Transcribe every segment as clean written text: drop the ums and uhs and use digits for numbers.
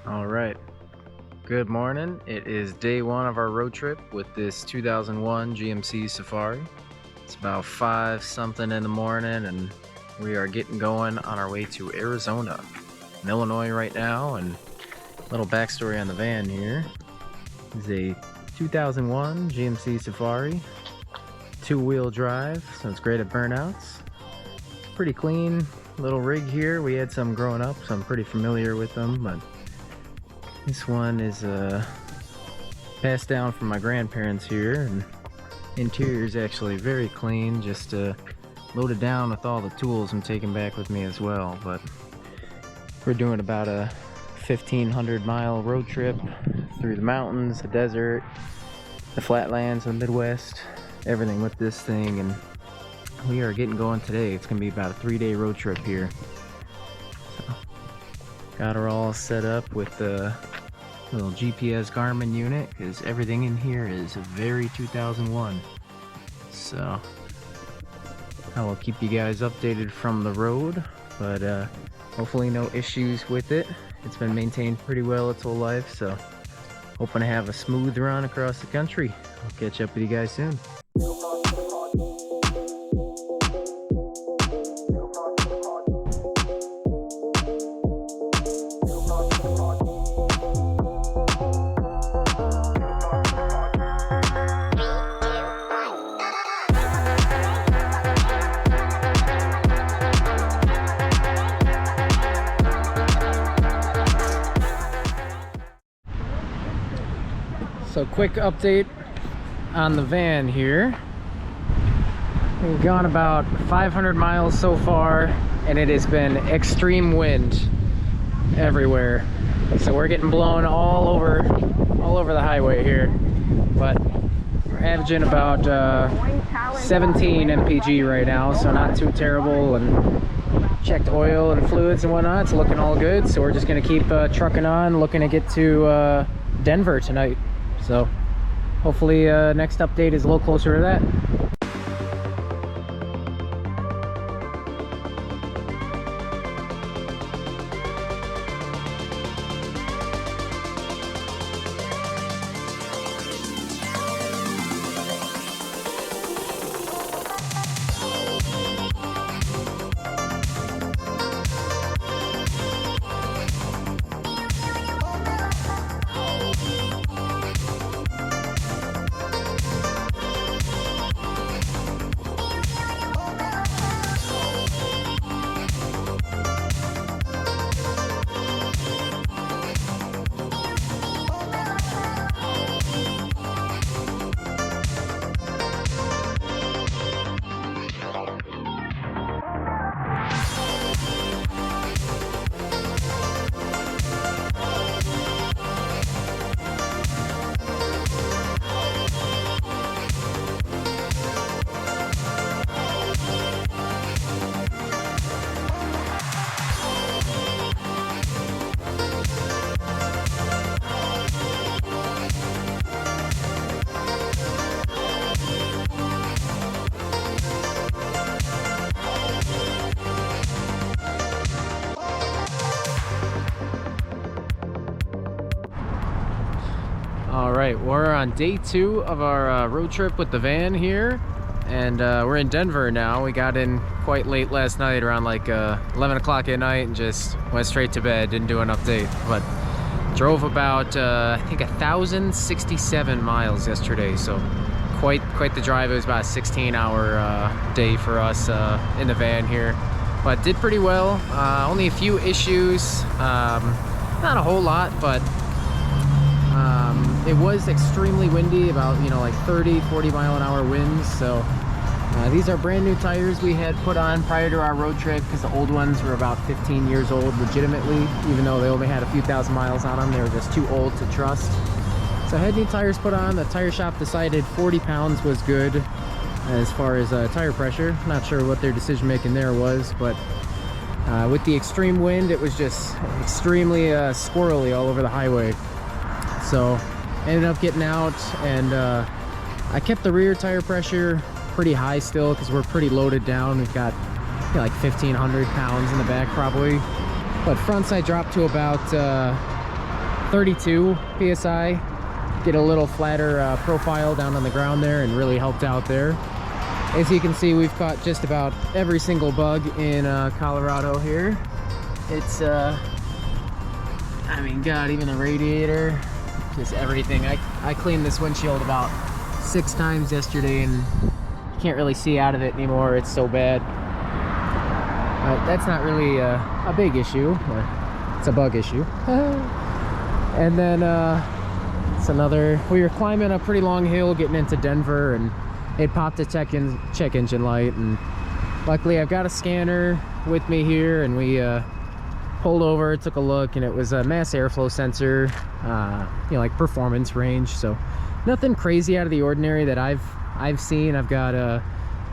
All right. Good morning. It is day one of our road trip with this 2001 GMC Safari. It's about 5 something in the morning and we are getting going on our way to Arizona. In Illinois right now, and a little backstory on the van here. This is a 2001 GMC Safari, 2-wheel drive, so it's great at burnouts. Pretty clean little rig here. We had some growing up, so I'm pretty familiar with them, but this one is passed down from my grandparents here, and interior is actually very clean, just loaded down with all the tools I'm taking back with me as well. But we're doing about a 1,500-mile road trip through the mountains, the desert, the flatlands, the Midwest, everything with this thing, and we are getting going today. It's gonna be about a 3-day road trip here. So, got her all set up with the little GPS Garmin unit, because everything in here is very 2001. So I will keep you guys updated from the road, but hopefully no issues with it. It's been maintained pretty well its whole life, so hoping to have a smooth run across the country. I'll catch up with you guys soon. So quick update on the van here. We've gone about 500 miles so far, and it has been extreme wind everywhere. So we're getting blown all over the highway here. But we're averaging about 17 mpg right now, so not too terrible. And checked oil and fluids and whatnot. It's looking all good. So we're just gonna keep trucking on, looking to get to Denver tonight. So hopefully next update is a little closer to that. Alright, we're on day 2 of our road trip with the van here, and we're in Denver now. We got in quite late last night, around like 11 o'clock at night, and just went straight to bed, didn't do an update. But drove about I think 1,067 miles yesterday, so quite the drive. It was about a 16-hour day for us in the van here, but did pretty well. Only a few issues, not a whole lot, but it was extremely windy, about like 30-40 mile an hour winds. So these are brand new tires we had put on prior to our road trip, because the old ones were about 15 years old legitimately, even though they only had a few thousand miles on them. They were just too old to trust. So I had new tires put on. The tire shop decided 40 pounds was good as far as tire pressure. Not sure what their decision making there was, but with the extreme wind, it was just extremely squirrely all over the highway. So ended up getting out, and I kept the rear tire pressure pretty high still, because we're pretty loaded down. We've got like 1,500 pounds in the back probably, but front side dropped to about 32 psi, get a little flatter profile down on the ground there, and really helped out there. As you can see, we've caught just about every single bug in Colorado here. It's I mean, God, even the radiator, just everything. I cleaned this windshield about 6 times yesterday, and you can't really see out of it anymore. It's so bad. That's not really a big issue, but it's a bug issue. And then it's another, we were climbing a pretty long hill getting into Denver, and it popped a check engine light, and luckily I've got a scanner with me here, and we pulled over, took a look, and it was a mass airflow sensor, you know, like performance range. So nothing crazy out of the ordinary that I've seen. I've got a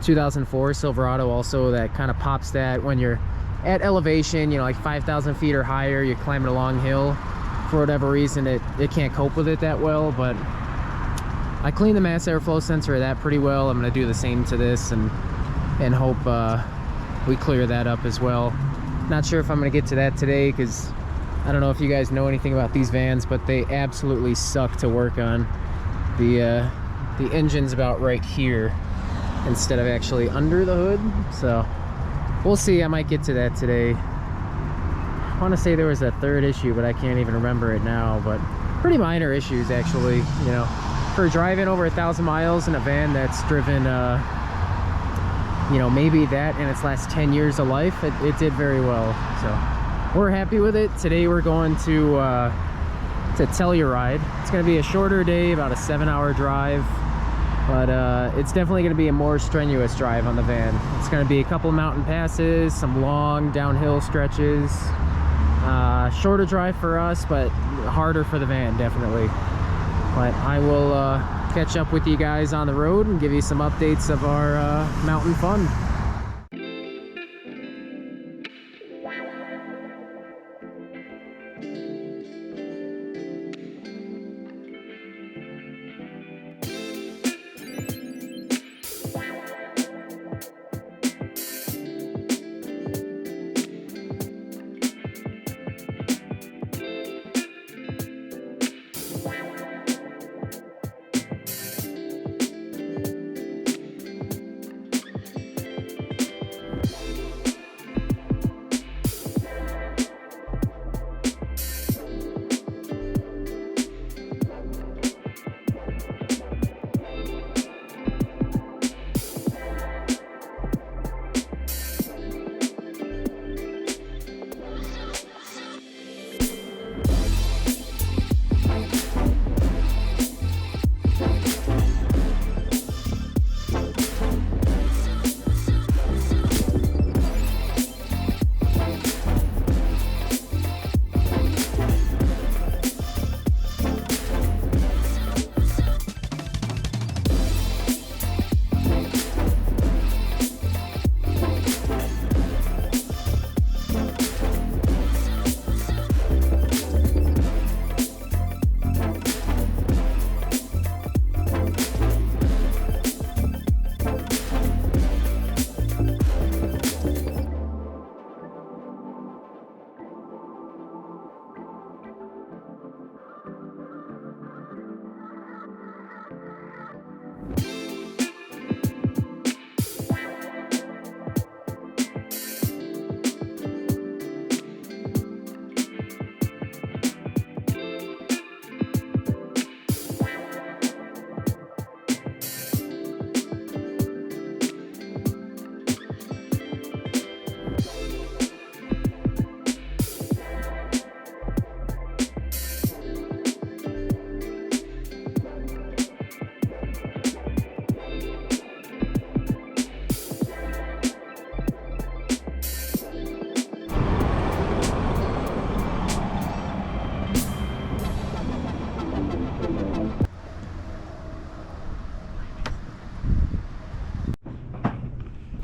2004 Silverado also that kind of pops that when you're at elevation, you know, like 5,000 feet or higher, you're climbing a long hill. For whatever reason, it can't cope with it that well. But I cleaned the mass airflow sensor of that pretty well. I'm going to do the same to this and hope we clear that up as well. Not sure if I'm going to get to that today, because I don't know if you guys know anything about these vans, but they absolutely suck to work on. The engine's about right here instead of actually under the hood, so we'll see. I might get to that today. I want to say there was a third issue, but I can't even remember it now. But pretty minor issues, actually. You know, for driving over 1,000 miles in a van that's driven you know, maybe that in its last 10 years of life, it did very well. So we're happy with it. Today we're going to Telluride. It's going to be a shorter day, about a 7-hour drive, but it's definitely going to be a more strenuous drive on the van. It's going to be a couple mountain passes, some long downhill stretches. Shorter drive for us, but harder for the van, definitely. But I will catch up with you guys on the road and give you some updates of our mountain fun.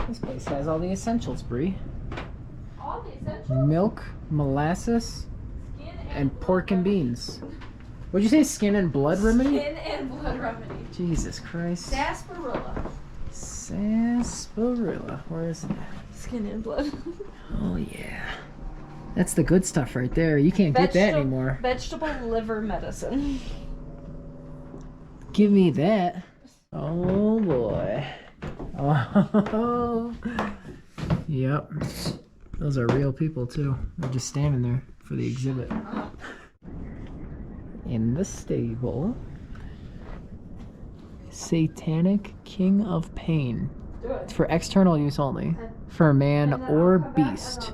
This place has all the essentials, Brie. All the essentials? Milk, molasses, and pork and beans. What'd you say? Skin and blood remedy? Skin and blood remedy. Jesus Christ. Sarsaparilla. Sarsaparilla. Where is that? Skin and blood. Oh yeah. That's the good stuff right there. You can't get that anymore. Vegetable liver medicine. Give me that. Oh boy. Oh. Yep. Those are real people too. They're just standing there for the exhibit. In the stable, Satanic King of Pain. It's for external use only. For man or beast.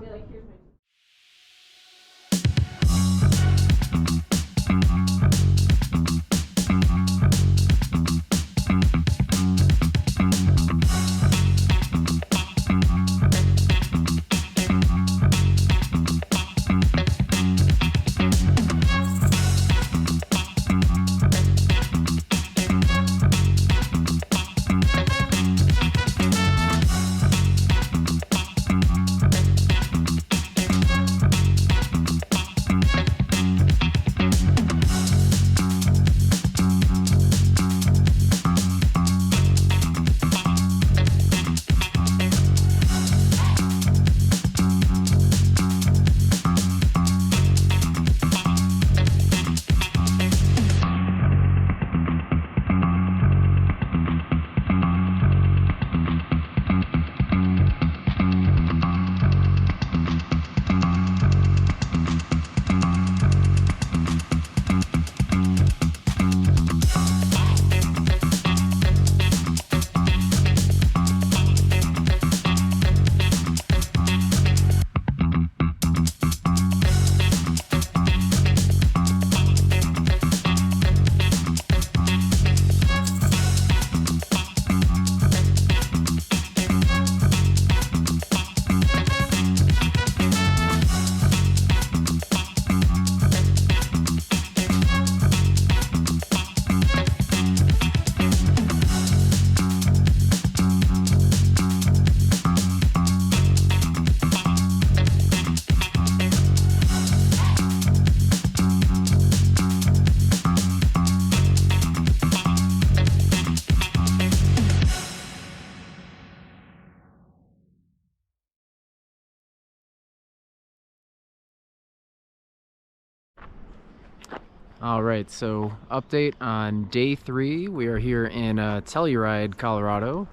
All right, so update on day 3. We are here in Telluride, Colorado.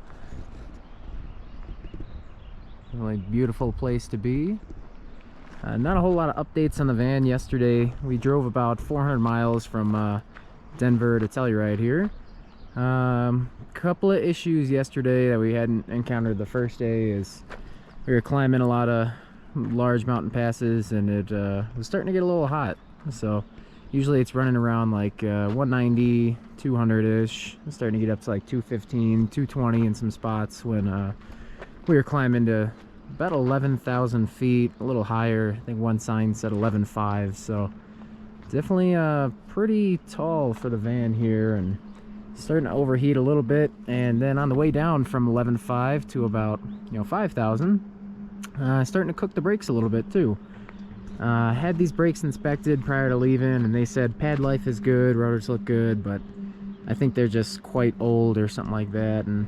Really beautiful place to be. Not a whole lot of updates on the van. Yesterday we drove about 400 miles from Denver to Telluride here. Couple of issues yesterday that we hadn't encountered the first day is we were climbing a lot of large mountain passes, and it was starting to get a little hot. So usually it's running around like 190, 200-ish. It's starting to get up to like 215, 220 in some spots when we were climbing to about 11,000 feet, a little higher. I think one sign said 11,500, so definitely pretty tall for the van here, and starting to overheat a little bit. And then on the way down from 11,500 to about 5,000, starting to cook the brakes a little bit too. Had these brakes inspected prior to leaving, and they said pad life is good, rotors look good, but I think they're just quite old or something like that. And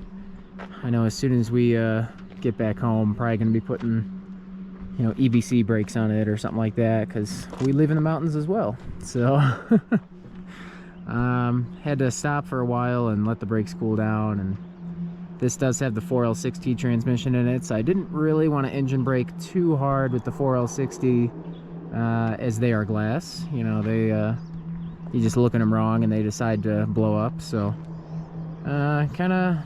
I know as soon as we get back home, probably gonna be putting EBC brakes on it or something like that, because we live in the mountains as well. So had to stop for a while and let the brakes cool down. And this does have the 4L60 transmission in it, so I didn't really want to engine brake too hard with the 4L60 as they are glass. You just look at them wrong and they decide to blow up. So kind of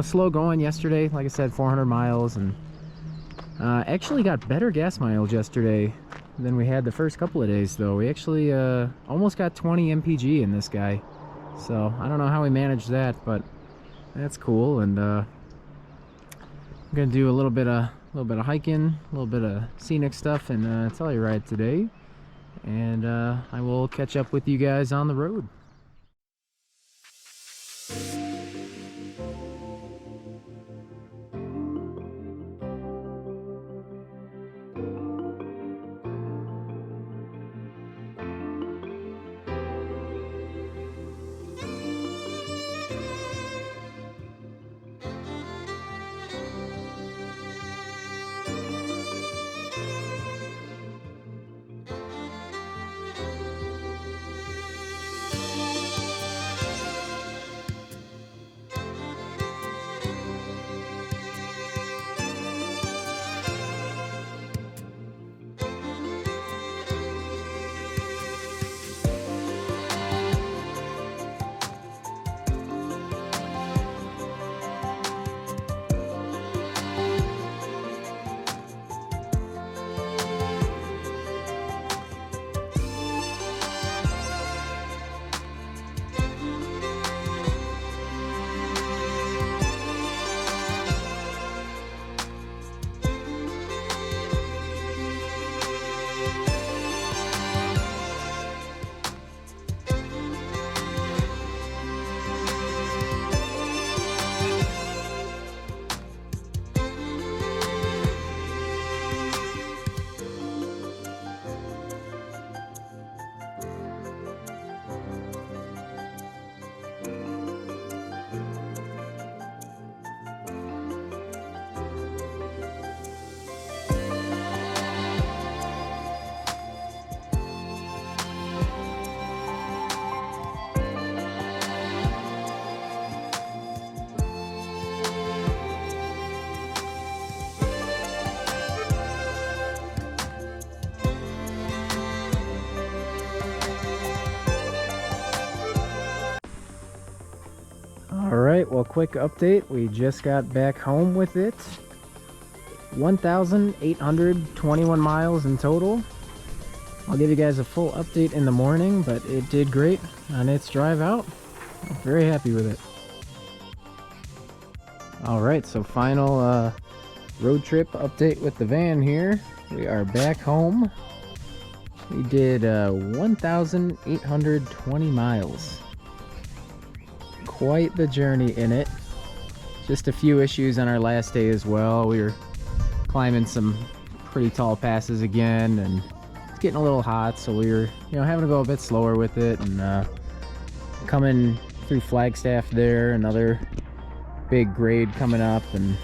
slow going yesterday. Like I said, 400 miles, and actually got better gas mileage yesterday than we had the first couple of days, though. We actually almost got 20 mpg in this guy, so I don't know how we managed that, but that's cool. And I'm gonna do a little bit of hiking, a little bit of scenic stuff in Telluride today, and I will catch up with you guys on the road. All right, well, quick update. We just got back home with it. 1,821 miles in total. I'll give you guys a full update in the morning, but it did great on its drive out. I'm very happy with it. All right, so final road trip update with the van here. We are back home. We did 1,820 miles. Quite the journey in it. Just a few issues on our last day as well. We were climbing some pretty tall passes again, and it's getting a little hot, so we were, having to go a bit slower with it, and coming through Flagstaff there, another big grade coming up, and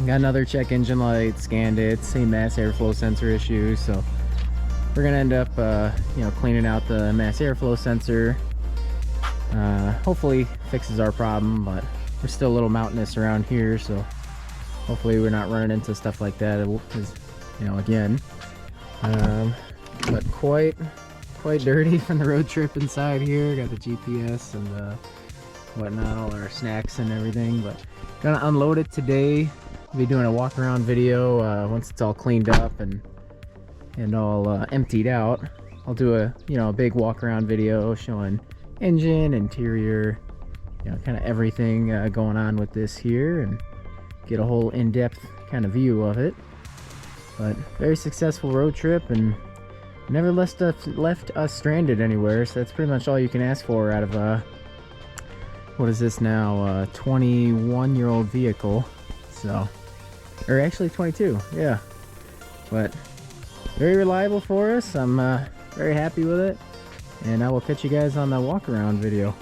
got another check engine light, scanned it, same mass airflow sensor issue, so we're gonna end up cleaning out the mass airflow sensor. Hopefully fixes our problem, but we're still a little mountainous around here, so hopefully we're not running into stuff like that, because again, but quite dirty from the road trip inside here. Got the GPS and whatnot, all our snacks and everything, but gonna unload it today. Be doing a walk around video once it's all cleaned up and all emptied out. I'll do a big walk around video showing engine, interior, kind of everything going on with this here, and get a whole in-depth kind of view of it. But very successful road trip, and never left us stranded anywhere, so that's pretty much all you can ask for out of what is this now, 21-year-old vehicle. So, or actually 22, yeah, but very reliable for us. I'm very happy with it, and I will catch you guys on the walk around video.